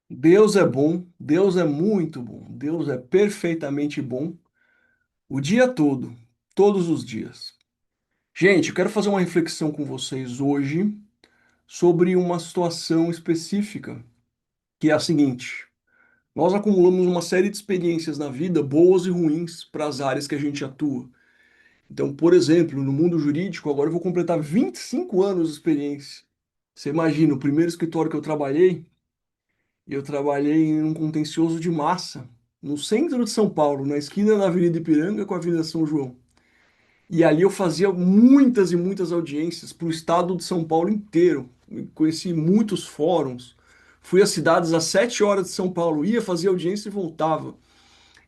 Deus é bom, Deus é muito bom, Deus é perfeitamente bom o dia todo, todos os dias. Gente, eu quero fazer uma reflexão com vocês hoje sobre uma situação específica, que é a seguinte: nós acumulamos uma série de experiências na vida, boas e ruins, para as áreas que a gente atua. Então, por exemplo, no mundo jurídico, agora eu vou completar 25 anos de experiência. Você imagina, o primeiro escritório que eu trabalhei em um contencioso de massa, no centro de São Paulo, na esquina da Avenida Ipiranga com a Avenida São João. E ali eu fazia muitas e muitas audiências para o estado de São Paulo inteiro. Conheci muitos fóruns. Fui às cidades às 7 horas de São Paulo, ia fazer audiência e voltava.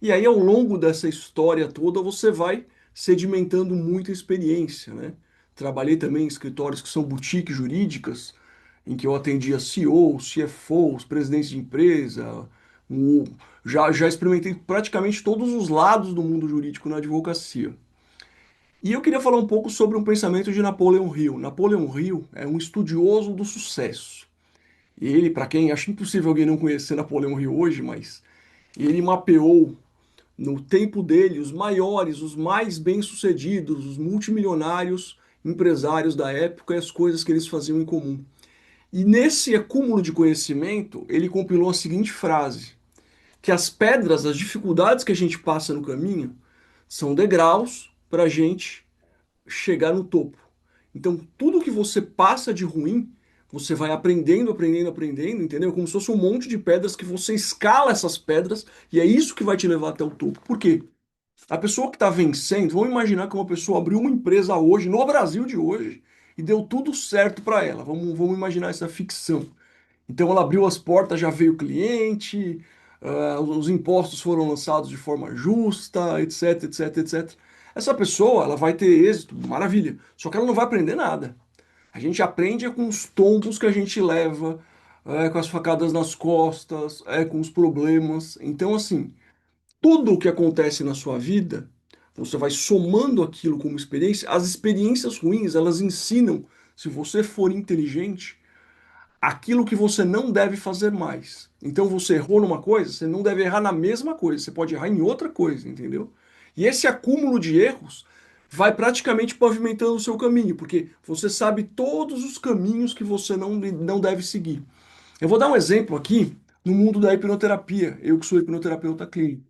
E aí, ao longo dessa história toda, você vai sedimentando muita experiência, né? Trabalhei também em escritórios que são boutiques jurídicas, em que eu atendia CEOs, CFOs, presidentes de empresa. o- já experimentei praticamente todos os lados do mundo jurídico na advocacia. E eu queria falar um pouco sobre um pensamento de Napoleão Hill. Napoleão Hill é um estudioso do sucesso. Ele, para quem acho impossível alguém não conhecer Napoleão Hill hoje, mas ele mapeou no tempo dele os maiores, os mais bem-sucedidos, os multimilionários empresários da época e as coisas que eles faziam em comum. E nesse acúmulo de conhecimento, ele compilou a seguinte frase: que as pedras, as dificuldades que a gente passa no caminho, são degraus para a gente chegar no topo. Então, tudo que você passa de ruim, você vai aprendendo, aprendendo, aprendendo, entendeu? Como se fosse um monte de pedras que você escala essas pedras e é isso que vai te levar até o topo. Por quê? A pessoa que está vencendo, vamos imaginar que uma pessoa abriu uma empresa hoje, no Brasil de hoje, e deu tudo certo para ela. Vamos imaginar essa ficção. Então ela abriu as portas, já veio cliente, os impostos foram lançados de forma justa, etc, etc, etc. Essa pessoa, ela vai ter êxito, maravilha. Só que ela não vai aprender nada. A gente aprende é com os tombos que a gente leva, com as facadas nas costas, com os problemas. Então, assim, tudo o que acontece na sua vida, você vai somando aquilo como experiência. As experiências ruins, elas ensinam, se você for inteligente, aquilo que você não deve fazer mais. Então você errou numa coisa, você não deve errar na mesma coisa, você pode errar em outra coisa, entendeu? E esse acúmulo de erros vai praticamente pavimentando o seu caminho, porque você sabe todos os caminhos que você não deve seguir. Eu vou dar um exemplo aqui no mundo da hipnoterapia, eu que sou hipnoterapeuta clínico.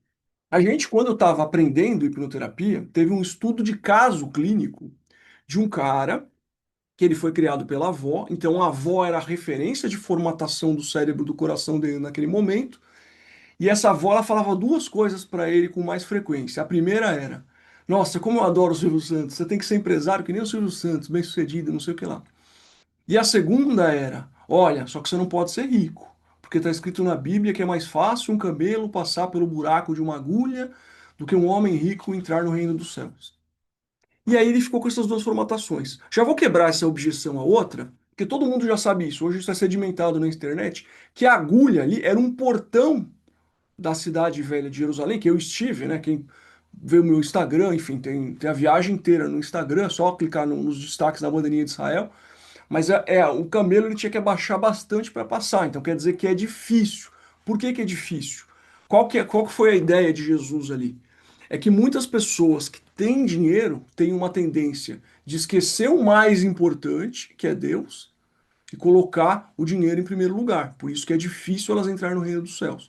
A gente, quando estava aprendendo hipnoterapia, teve um estudo de caso clínico de um cara que ele foi criado pela avó, então a avó era a referência de formatação do cérebro do coração dele naquele momento, e essa avó ela falava duas coisas para ele com mais frequência. A primeira era: Nossa, como eu adoro o Silvio Santos, você tem que ser empresário que nem o Silvio Santos, bem-sucedido, não sei o que lá. E a segunda era: Olha, só que você não pode ser rico, porque está escrito na Bíblia que é mais fácil um camelo passar pelo buraco de uma agulha do que um homem rico entrar no reino dos céus. E aí ele ficou com essas duas formatações. Já vou quebrar essa objeção a outra, porque todo mundo já sabe isso. Hoje isso é sedimentado na internet, que a agulha ali era um portão da cidade velha de Jerusalém, que eu estive, né? Quem vê o meu Instagram, enfim, tem a viagem inteira no Instagram, só clicar nos destaques da bandeirinha de Israel. Mas o camelo ele tinha que abaixar bastante para passar, então quer dizer que é difícil. Por que que é difícil? Qual que foi a ideia de Jesus ali? É que muitas pessoas que têm dinheiro têm uma tendência de esquecer o mais importante, que é Deus, e colocar o dinheiro em primeiro lugar. Por isso que é difícil elas entrarem no reino dos céus.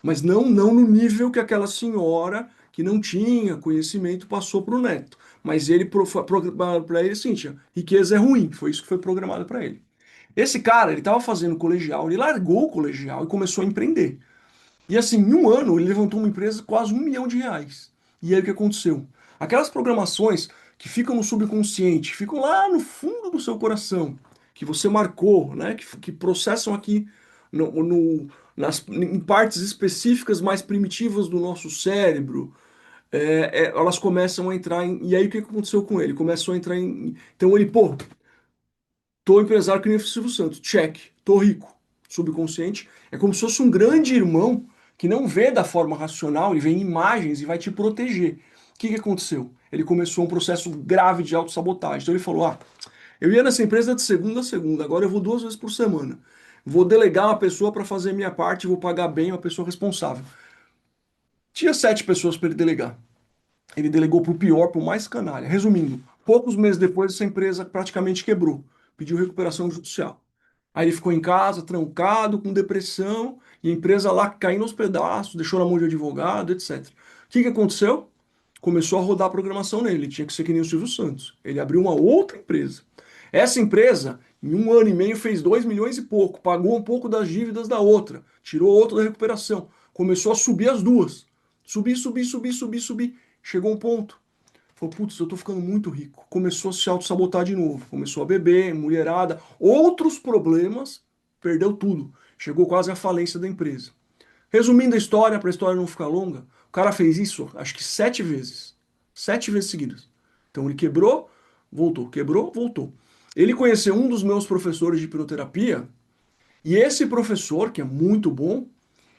Mas não no nível que aquela senhora que não tinha conhecimento passou para o neto. Mas ele programado para ele assim, riqueza é ruim, foi isso que foi programado para ele. Esse cara, ele estava fazendo colegial, ele largou o colegial e começou a empreender. E assim, em um ano, ele levantou uma empresa de quase R$ 1 milhão. E aí o que aconteceu? Aquelas programações que ficam no subconsciente, ficam lá no fundo do seu coração, que você marcou, né? Que processam aqui em partes específicas mais primitivas do nosso cérebro, elas começam a entrar em. E aí o que aconteceu com ele? Começou a entrar em. Então ele, pô, tô empresário que nem o Silvio Santos, check, tô rico. Subconsciente é como se fosse um grande irmão que não vê da forma racional, ele vê em imagens e vai te proteger. O que que aconteceu? Ele começou um processo grave de autossabotagem. Então ele falou: Ah, eu ia nessa empresa de segunda a segunda, agora eu vou 2 vezes por semana. vou delegar uma pessoa para fazer minha parte, vou pagar bem uma pessoa responsável. Tinha 7 pessoas para ele delegar. Ele delegou para o pior, para o mais canalha. Resumindo, poucos meses depois, essa empresa praticamente quebrou, pediu recuperação judicial. Aí ele ficou em casa, trancado, com depressão, e a empresa lá caindo aos pedaços, deixou na mão de advogado, etc. O que que aconteceu? Começou a rodar a programação nele, ele tinha que ser que nem o Silvio Santos. Ele abriu uma outra empresa. Essa empresa, em 1 ano e meio, fez 2 milhões e pouco, pagou um pouco das dívidas da outra, tirou outra da recuperação, começou a subir as duas. Subir, subir, subir, subir, subir. Chegou um ponto. Falou, putz, eu tô ficando muito rico. Começou a se auto-sabotar de novo. Começou a beber, mulherada, outros problemas, perdeu tudo. Chegou quase à falência da empresa. Resumindo a história, para a história não ficar longa, o cara fez isso, acho que 7 vezes. 7 vezes seguidas. Então ele quebrou, voltou, quebrou, voltou. Ele conheceu um dos meus professores de hipnoterapia, e esse professor, que é muito bom,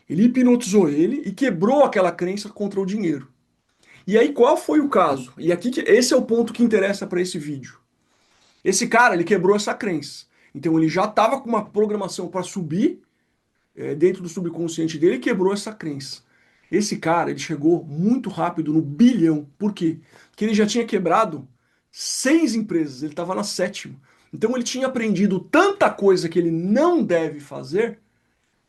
ele hipnotizou ele e quebrou aquela crença contra o dinheiro. E aí, qual foi o caso? E aqui esse é o ponto que interessa para esse vídeo. Esse cara, ele quebrou essa crença. Então ele já estava com uma programação para subir dentro do subconsciente dele e quebrou essa crença. Esse cara, ele chegou muito rápido no bilhão. Por quê? Porque ele já tinha quebrado 6 empresas, ele estava na sétima. Então ele tinha aprendido tanta coisa que ele não deve fazer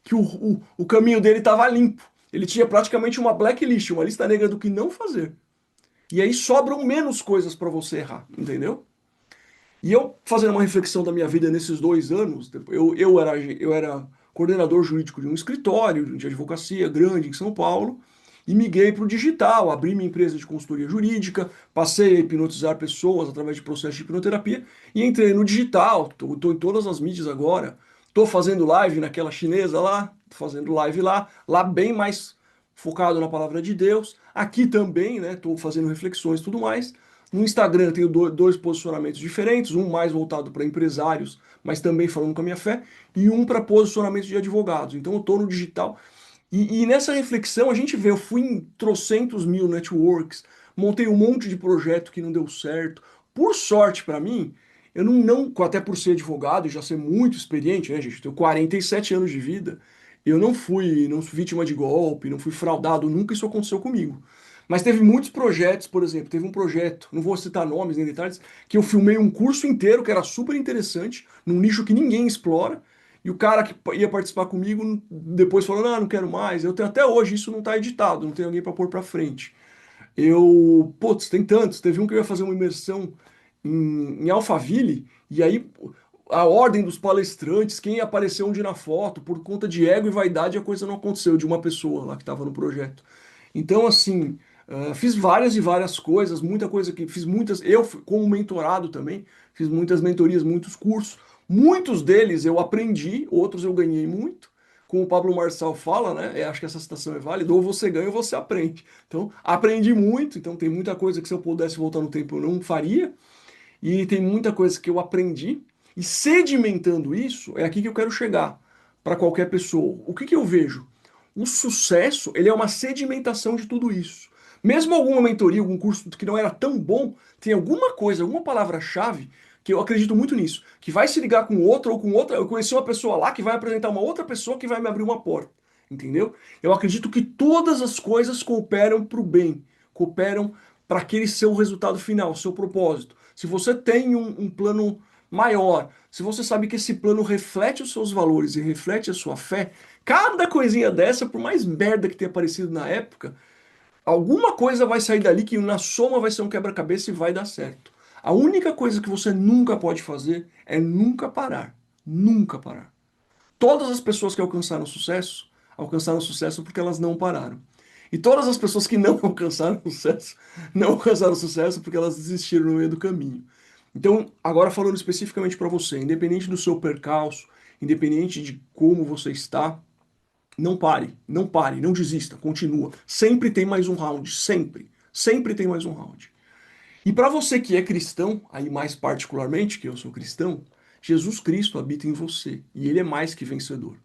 que o caminho dele estava limpo. Ele tinha praticamente uma blacklist, uma lista negra do que não fazer. E aí sobram menos coisas para você errar, entendeu? E eu, fazendo uma reflexão da minha vida nesses 2 anos, eu era coordenador jurídico de um escritório de advocacia grande em São Paulo e migrei para o digital, abri minha empresa de consultoria jurídica, passei a hipnotizar pessoas através de processos de hipnoterapia e entrei no digital. Estou em todas as mídias agora. Estou fazendo live naquela chinesa lá, fazendo live lá bem mais focado na palavra de Deus. Aqui também, né? Estou fazendo reflexões e tudo mais. No Instagram eu tenho dois posicionamentos diferentes, um mais voltado para empresários, mas também falando com a minha fé, e um para posicionamento de advogados. Então eu estou no digital. E nessa reflexão a gente vê, eu fui em trocentos mil networks, montei um monte de projeto que não deu certo. Por sorte para mim, eu até por ser advogado e já ser muito experiente, né, gente? Eu tenho 47 anos de vida, eu não fui vítima de golpe, não fui fraudado, nunca isso aconteceu comigo. Mas teve muitos projetos, por exemplo, teve um projeto, não vou citar nomes nem detalhes, que eu filmei um curso inteiro que era super interessante, num nicho que ninguém explora, e o cara que ia participar comigo depois falou: não, não quero mais. Eu tenho até hoje, isso não está editado, não tem alguém para pôr para frente. Putz, tem tantos. Teve um que eu ia fazer uma imersão em Alphaville, e aí a ordem dos palestrantes, quem apareceu onde na foto, por conta de ego e vaidade, a coisa não aconteceu de uma pessoa lá que estava no projeto. Então, assim, fiz várias e várias coisas, muita coisa que fiz muitas. Como mentorado também, fiz muitas mentorias, muitos cursos. Muitos deles eu aprendi, outros eu ganhei muito. Como o Pablo Marçal fala, né? Acho que essa citação é válida: ou você ganha ou você aprende. Então, aprendi muito, então tem muita coisa que se eu pudesse voltar no tempo eu não faria. E tem muita coisa que eu aprendi. E sedimentando isso, é aqui que eu quero chegar para qualquer pessoa. O que que eu vejo? O sucesso, ele é uma sedimentação de tudo isso. Mesmo alguma mentoria, algum curso que não era tão bom, tem alguma coisa, alguma palavra-chave, que eu acredito muito nisso, que vai se ligar com outra ou com outra. Eu conheci uma pessoa lá que vai apresentar uma outra pessoa que vai me abrir uma porta, entendeu? Eu acredito que todas as coisas cooperam para o bem, cooperam para aquele seu resultado final, seu propósito. Se você tem um plano maior, se você sabe que esse plano reflete os seus valores e reflete a sua fé, cada coisinha dessa, por mais merda que tenha aparecido na época, alguma coisa vai sair dali que na soma vai ser um quebra-cabeça e vai dar certo. A única coisa que você nunca pode fazer é nunca parar. Nunca parar. Todas as pessoas que alcançaram sucesso porque elas não pararam. E todas as pessoas que não alcançaram sucesso, não alcançaram sucesso porque elas desistiram no meio do caminho. Então, agora falando especificamente para você, independente do seu percalço, independente de como você está, não pare, não pare, não desista, continua. Sempre tem mais um round, sempre. Sempre tem mais um round. E para você que é cristão, aí mais particularmente, que eu sou cristão, Jesus Cristo habita em você e ele é mais que vencedor.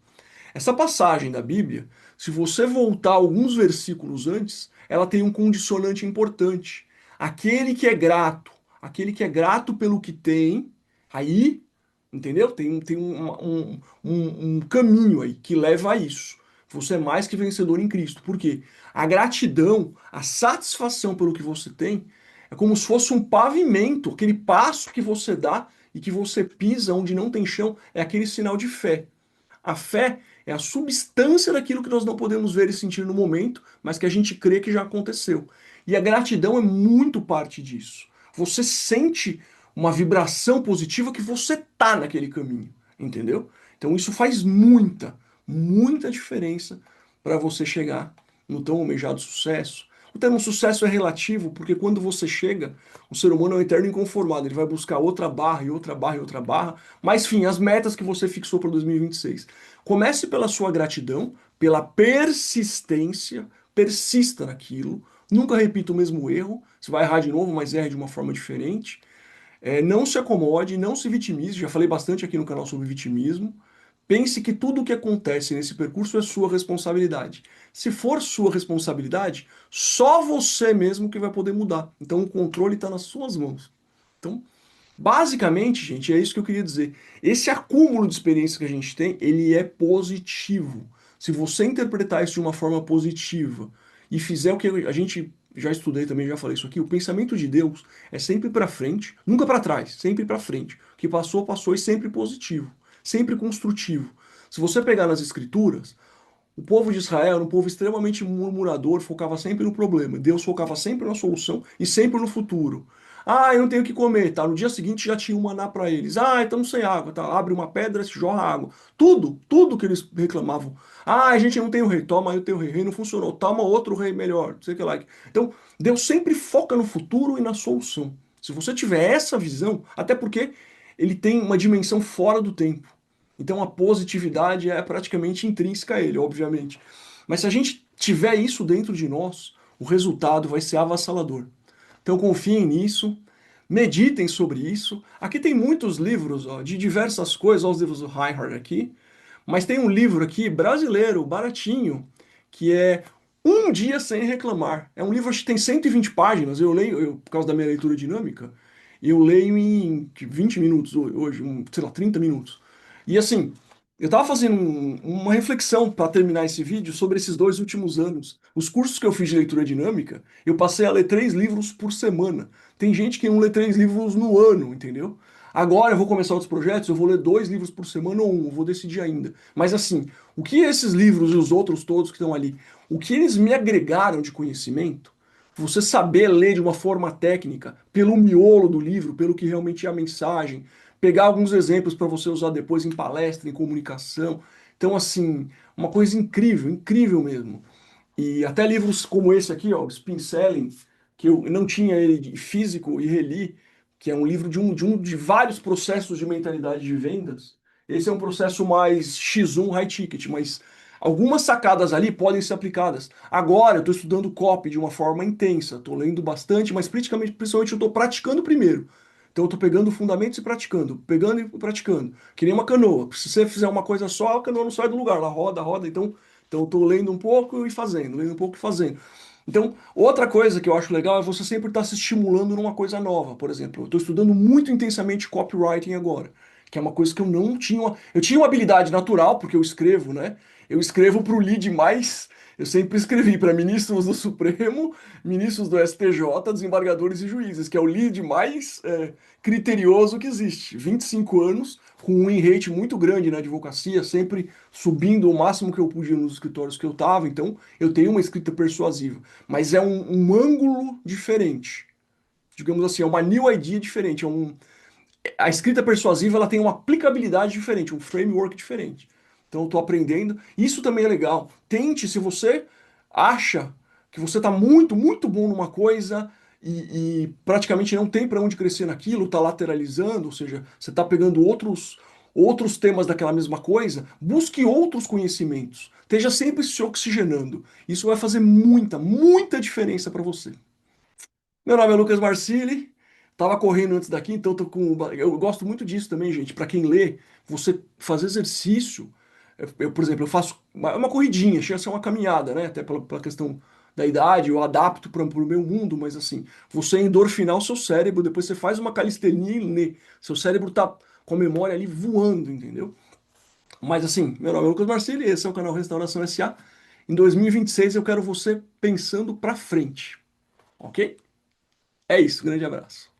Essa passagem da Bíblia, se você voltar alguns versículos antes, ela tem um condicionante importante. Aquele que é grato pelo que tem, aí entendeu? Tem um caminho aí que leva a isso. Você é mais que vencedor em Cristo. Por quê? A gratidão, a satisfação pelo que você tem, é como se fosse um pavimento, aquele passo que você dá e que você pisa onde não tem chão, é aquele sinal de fé. A fé é a substância daquilo que nós não podemos ver e sentir no momento, mas que a gente crê que já aconteceu. E a gratidão é muito parte disso. Você sente uma vibração positiva que você tá naquele caminho, entendeu? Então isso faz muita diferença para você chegar no tão almejado sucesso. O termo sucesso é relativo, porque quando você chega, o ser humano é um eterno inconformado. Ele vai buscar outra barra e outra barra e outra barra. Mas, enfim, as metas que você fixou para 2026. Comece pela sua gratidão, pela persistência, persista naquilo. Nunca repita o mesmo erro. Você vai errar de novo, mas erre de uma forma diferente. Não se acomode, não se vitimize. Já falei bastante aqui no canal sobre vitimismo. Pense que tudo o que acontece nesse percurso é sua responsabilidade. Se for sua responsabilidade, só você mesmo que vai poder mudar. Então o controle está nas suas mãos. Então, basicamente, gente, é isso que eu queria dizer. Esse acúmulo de experiência que a gente tem, ele é positivo. Se você interpretar isso de uma forma positiva e fizer o que a gente já estudei também, já falei isso aqui, o pensamento de Deus é sempre para frente, nunca para trás, sempre para frente. O que passou, passou e sempre positivo, sempre construtivo. Se você pegar nas escrituras, o povo de Israel era um povo extremamente murmurador, focava sempre no problema. Deus focava sempre na solução e sempre no futuro. Ah, eu não tenho o que comer, tá? No dia seguinte já tinha um maná para eles. Ah, estamos sem água, tá? Abre uma pedra, se jorra água. Tudo que eles reclamavam. Ah, a gente não tem o rei, toma aí o teu rei. Rei não funcionou, toma outro rei melhor, não sei o que lá. Então, Deus sempre foca no futuro e na solução. Se você tiver essa visão, até porque ele tem uma dimensão fora do tempo. Então a positividade é praticamente intrínseca a ele, obviamente. Mas se a gente tiver isso dentro de nós, o resultado vai ser avassalador. Então confiem nisso, meditem sobre isso. Aqui tem muitos livros, ó, de diversas coisas, ó, os livros do Reinhardt aqui, mas tem um livro aqui brasileiro, baratinho, que é Um Dia Sem Reclamar. É um livro que tem 120 páginas. Eu leio, por causa da minha leitura dinâmica, eu leio em 20 minutos hoje, sei lá, 30 minutos. E assim, eu tava fazendo uma reflexão para terminar esse vídeo sobre esses 2 últimos anos. Os cursos que eu fiz de leitura dinâmica, eu passei a ler 3 livros por semana. Tem gente que não lê 3 livros no ano, entendeu? Agora eu vou começar outros projetos, eu vou ler 2 livros por semana ou um, eu vou decidir ainda. Mas assim, o que esses livros e os outros todos que estão ali, o que eles me agregaram de conhecimento, você saber ler de uma forma técnica, pelo miolo do livro, pelo que realmente é a mensagem, pegar alguns exemplos para você usar depois em palestra, em comunicação. Então, assim, uma coisa incrível, incrível mesmo. E até livros como esse aqui, ó, o Spin Selling, que eu não tinha ele de físico e reli, que é um livro de vários processos de mentalidade de vendas. Esse é um processo mais X1 high ticket, mas algumas sacadas ali podem ser aplicadas. Agora eu estou estudando copy de uma forma intensa, estou lendo bastante, mas principalmente eu estou praticando primeiro. Então eu estou pegando fundamentos e praticando, pegando e praticando. Que nem uma canoa. Se você fizer uma coisa só, a canoa não sai do lugar, ela roda, roda. Então eu estou lendo um pouco e fazendo, lendo um pouco e fazendo. Então, outra coisa que eu acho legal é você sempre estar se estimulando numa coisa nova. Por exemplo, eu estou estudando muito intensamente copywriting agora, que é uma coisa que eu não tinha. Eu tinha uma habilidade natural, porque eu escrevo, né? Eu escrevo para o lead mais. Eu sempre escrevi para ministros do Supremo, ministros do STJ, desembargadores e juízes, que é o lead mais criterioso que existe. 25 anos, com um win rate muito grande na advocacia, sempre subindo o máximo que eu podia nos escritórios que eu estava. Então, eu tenho uma escrita persuasiva. Mas é um ângulo diferente. Digamos assim, é uma new idea diferente. A escrita persuasiva ela tem uma aplicabilidade diferente, um framework diferente. Então eu estou aprendendo. Isso também é legal. Tente, se você acha que você está muito bom numa coisa e praticamente não tem para onde crescer naquilo, está lateralizando, ou seja, você está pegando outros temas daquela mesma coisa, busque outros conhecimentos. Esteja sempre se oxigenando. Isso vai fazer muita diferença para você. Meu nome é Lucas Marcili, tava correndo antes daqui, então tô com. Eu gosto muito disso também, gente. Para quem lê, você fazer exercício. Por exemplo, eu faço uma corridinha, chega a ser uma caminhada, né? Até pela questão da idade, eu adapto para o meu mundo, mas assim, você endorfinar o seu cérebro, depois você faz uma calistenia, seu cérebro tá com a memória ali voando, entendeu? Mas assim, meu nome é Lucas Marceli, esse é o canal Restauração SA. Em 2026 eu quero você pensando pra frente, ok? É isso, grande abraço.